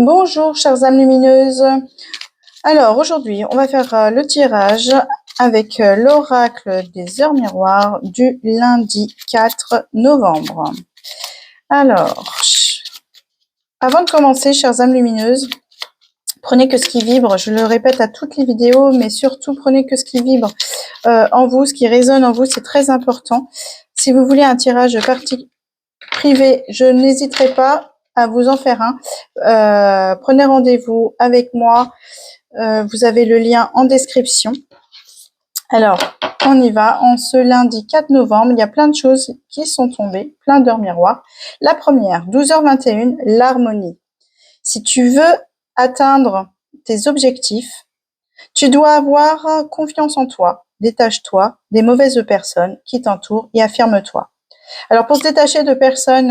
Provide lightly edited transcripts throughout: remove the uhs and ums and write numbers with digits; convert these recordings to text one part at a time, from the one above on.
Bonjour chères âmes lumineuses. Alors aujourd'hui, on va faire le tirage avec l'oracle des heures miroirs du lundi 4 novembre. Alors, avant de commencer, chères âmes lumineuses, prenez que ce qui vibre. Je le répète à toutes les vidéos, mais surtout prenez que ce qui vibre en vous, ce qui résonne en vous, c'est très important. Si vous voulez un tirage privé, je n'hésiterai pas à vous en faire un. Prenez rendez-vous avec moi. Vous avez le lien en description. Alors, on y va. En ce lundi 4 novembre, il y a plein de choses qui sont tombées, plein d'heures miroirs. La première, 12h21, l'harmonie. Si tu veux atteindre tes objectifs, tu dois avoir confiance en toi. Détache-toi des mauvaises personnes qui t'entourent et affirme-toi. Alors, pour se détacher de personnes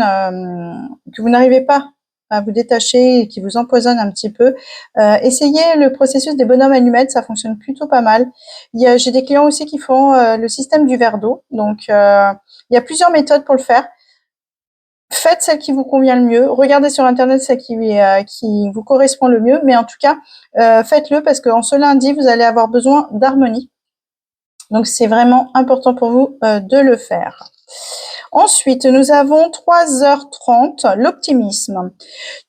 que vous n'arrivez pas à vous détacher et qui vous empoisonnent un petit peu, essayez le processus des bonhommes allumettes, ça fonctionne plutôt pas mal. J'ai des clients aussi qui font le système du verre d'eau. Donc, il y a plusieurs méthodes pour le faire. Faites celle qui vous convient le mieux. Regardez sur Internet celle qui vous correspond le mieux. Mais en tout cas, faites-le parce qu'en ce lundi, vous allez avoir besoin d'harmonie. Donc, c'est vraiment important pour vous de le faire. Ensuite, nous avons 3h30, l'optimisme.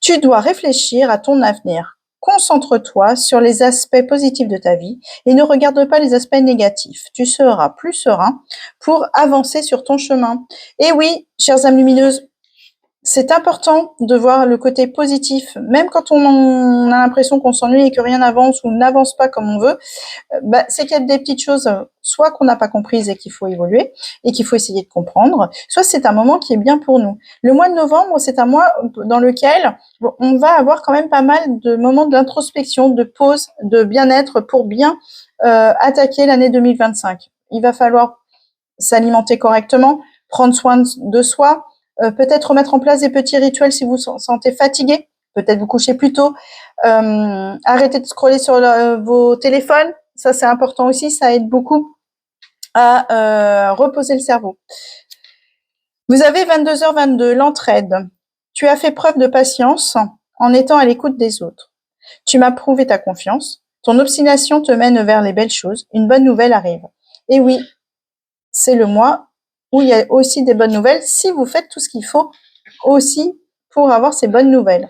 Tu dois réfléchir à ton avenir. Concentre-toi sur les aspects positifs de ta vie et ne regarde pas les aspects négatifs. Tu seras plus serein pour avancer sur ton chemin. Et oui, chères âmes lumineuses, c'est important de voir le côté positif, même quand on a l'impression qu'on s'ennuie et que rien n'avance ou n'avance pas comme on veut. C'est qu'il y a des petites choses, soit qu'on n'a pas comprises et qu'il faut évoluer et qu'il faut essayer de comprendre, soit c'est un moment qui est bien pour nous. Le mois de novembre, c'est un mois dans lequel on va avoir quand même pas mal de moments d'introspection, de pause, de bien-être pour bien attaquer l'année 2025. Il va falloir s'alimenter correctement, prendre soin de soi, peut-être remettre en place des petits rituels si vous vous sentez fatigué, peut-être vous coucher plus tôt, arrêter de scroller sur vos téléphones, ça c'est important aussi, ça aide beaucoup à reposer le cerveau. Vous avez 22h22, l'entraide. Tu as fait preuve de patience en étant à l'écoute des autres. Tu m'as prouvé ta confiance. Ton obstination te mène vers les belles choses. Une bonne nouvelle arrive. Et oui, c'est le mois où il y a aussi des bonnes nouvelles si vous faites tout ce qu'il faut aussi pour avoir ces bonnes nouvelles.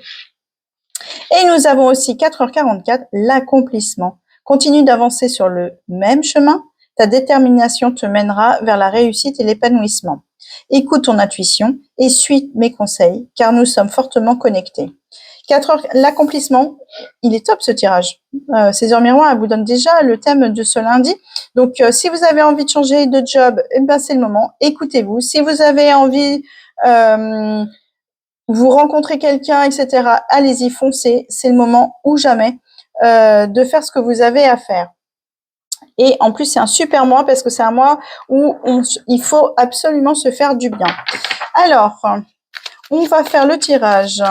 Et nous avons aussi 4h44, l'accomplissement. Continue d'avancer sur le même chemin. Ta détermination te mènera vers la réussite et l'épanouissement. Écoute ton intuition et suis mes conseils, car nous sommes fortement connectés. 4h, l'accomplissement, il est top ce tirage. Ces heures miroirs, elle vous donne déjà le thème de ce lundi. Donc, si vous avez envie de changer de job, c'est le moment. Écoutez-vous. Si vous avez envie, vous rencontrez quelqu'un, etc., allez-y, foncez. C'est le moment ou jamais de faire ce que vous avez à faire. Et en plus, c'est un super mois parce que c'est un mois où il faut absolument se faire du bien. Alors, on va faire le tirage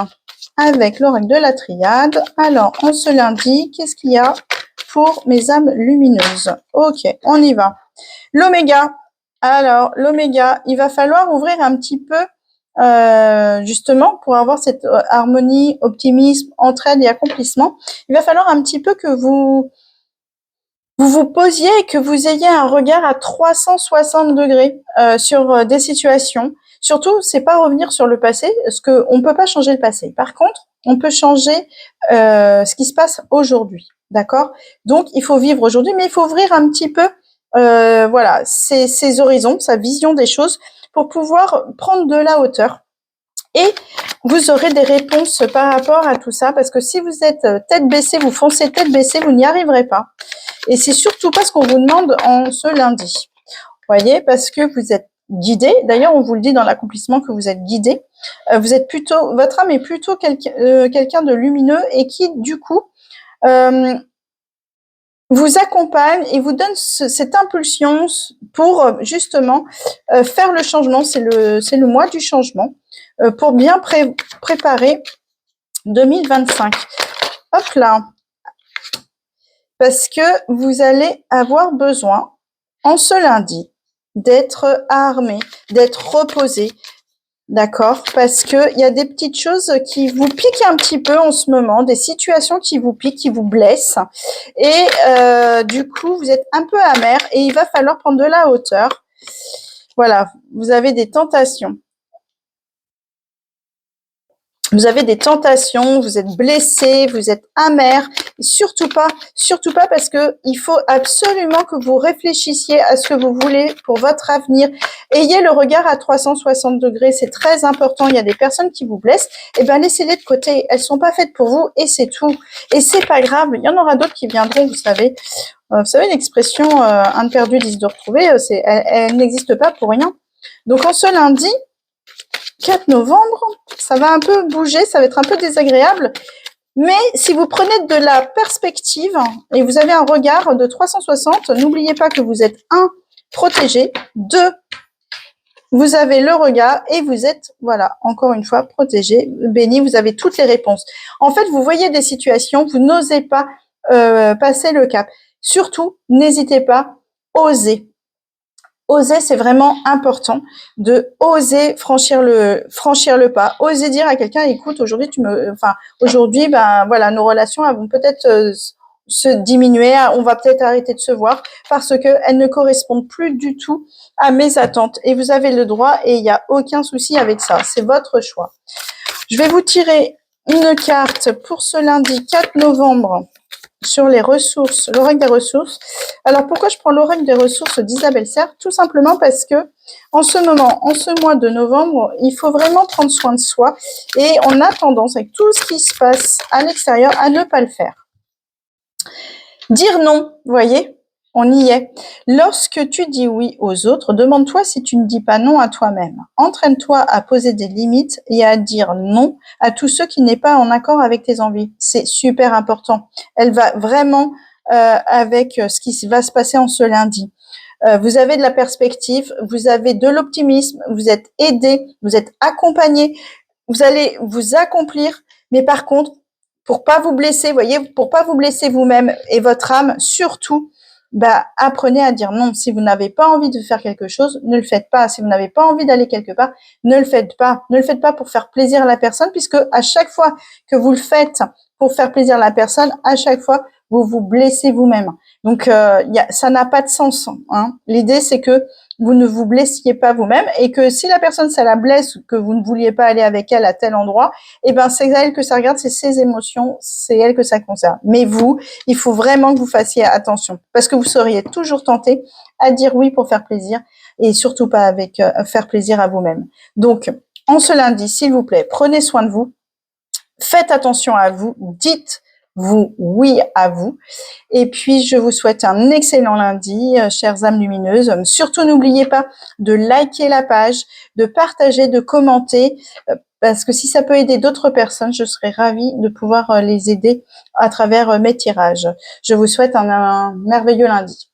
avec l'oracle de la triade. Alors, en ce lundi, qu'est-ce qu'il y a pour mes âmes lumineuses? Ok, on y va. L'oméga. Alors, l'oméga, il va falloir ouvrir un petit peu, justement, pour avoir cette harmonie, optimisme, entraide et accomplissement. Il va falloir un petit peu que vous posiez et que vous ayez un regard à 360 degrés sur des situations. Surtout, c'est pas revenir sur le passé, parce qu'on peut pas changer le passé. Par contre, on peut changer ce qui se passe aujourd'hui, d'accord? Donc, il faut vivre aujourd'hui, mais il faut ouvrir un petit peu, voilà, ses horizons, sa vision des choses, pour pouvoir prendre de la hauteur. Et vous aurez des réponses par rapport à tout ça, parce que si vous êtes tête baissée, vous foncez tête baissée, vous n'y arriverez pas. Et c'est surtout pas ce qu'on vous demande en ce lundi. Vous voyez, parce que vous êtes guidé. D'ailleurs, on vous le dit dans l'accomplissement que vous êtes guidé. Vous êtes plutôt, votre âme est plutôt quelqu'un de lumineux et qui, du coup, vous accompagne et vous donne cette impulsion pour justement faire le changement. C'est le mois du changement pour bien préparer 2025. Hop là. Parce que vous allez avoir besoin, en ce lundi, d'être armé, d'être reposé, D'accord? Parce que il y a des petites choses qui vous piquent un petit peu en ce moment, des situations qui vous piquent, qui vous blessent. Et du coup, vous êtes un peu amer et il va falloir prendre de la hauteur. Voilà, vous avez des tentations. Vous avez des tentations, vous êtes blessé, vous êtes amer. Surtout pas parce que il faut absolument que vous réfléchissiez à ce que vous voulez pour votre avenir. Ayez le regard à 360 degrés, c'est très important. Il y a des personnes qui vous blessent, et ben laissez-les de côté. Elles sont pas faites pour vous et c'est tout. Et c'est pas grave. Il y en aura d'autres qui viendront, vous savez. Vous savez une expression, un de perdu, 10 de retrouvé, elle n'existe pas pour rien. Donc en ce lundi 4 novembre, ça va un peu bouger, ça va être un peu désagréable. Mais si vous prenez de la perspective et vous avez un regard de 360, n'oubliez pas que vous êtes protégé, 2, vous avez le regard et vous êtes, voilà, encore une fois, protégé, béni, vous avez toutes les réponses. En fait, vous voyez des situations, vous n'osez pas passer le cap. Surtout, n'hésitez pas, osez. Oser, c'est vraiment important de oser franchir le pas, oser dire à quelqu'un, écoute, aujourd'hui, ben voilà, nos relations elles vont peut-être se diminuer, on va peut-être arrêter de se voir parce que elles ne correspondent plus du tout à mes attentes. Et vous avez le droit et il n'y a aucun souci avec ça. C'est votre choix. Je vais vous tirer une carte pour ce lundi 4 novembre. Sur les ressources, l'oracle des ressources. Alors, pourquoi je prends l'oracle des ressources d'Isabelle Serre? Tout simplement parce que, en ce moment, en ce mois de novembre, il faut vraiment prendre soin de soi et on a tendance, avec tout ce qui se passe à l'extérieur, à ne pas le faire. Dire non, vous voyez, on y est. Lorsque tu dis oui aux autres, demande-toi si tu ne dis pas non à toi-même. Entraîne-toi à poser des limites et à dire non à tous ceux qui n'est pas en accord avec tes envies. C'est super important. Elle va vraiment avec ce qui va se passer en ce lundi. Vous avez de la perspective, vous avez de l'optimisme, vous êtes aidé, vous êtes accompagné, vous allez vous accomplir, mais par contre, pour pas vous blesser, voyez, pour pas vous blesser vous-même et votre âme, surtout, bah, apprenez à dire non. Si vous n'avez pas envie de faire quelque chose, ne le faites pas. Si vous n'avez pas envie d'aller quelque part, ne le faites pas. Ne le faites pas pour faire plaisir à la personne, puisque à chaque fois que vous le faites pour faire plaisir à la personne, à chaque fois, vous vous blessez vous-même. Donc, ça n'a pas de sens. Hein. L'idée, c'est que vous ne vous blessiez pas vous-même et que si la personne, ça la blesse ou que vous ne vouliez pas aller avec elle à tel endroit, eh ben, c'est elle que ça regarde, c'est ses émotions, c'est elle que ça concerne. Mais vous, il faut vraiment que vous fassiez attention parce que vous seriez toujours tenté à dire oui pour faire plaisir et surtout pas avec faire plaisir à vous-même. Donc, en ce lundi, s'il vous plaît, prenez soin de vous, faites attention à vous, dites-vous oui à vous. Et puis, je vous souhaite un excellent lundi, chères âmes lumineuses. Surtout, n'oubliez pas de liker la page, de partager, de commenter, parce que si ça peut aider d'autres personnes, je serais ravie de pouvoir les aider à travers mes tirages. Je vous souhaite un merveilleux lundi.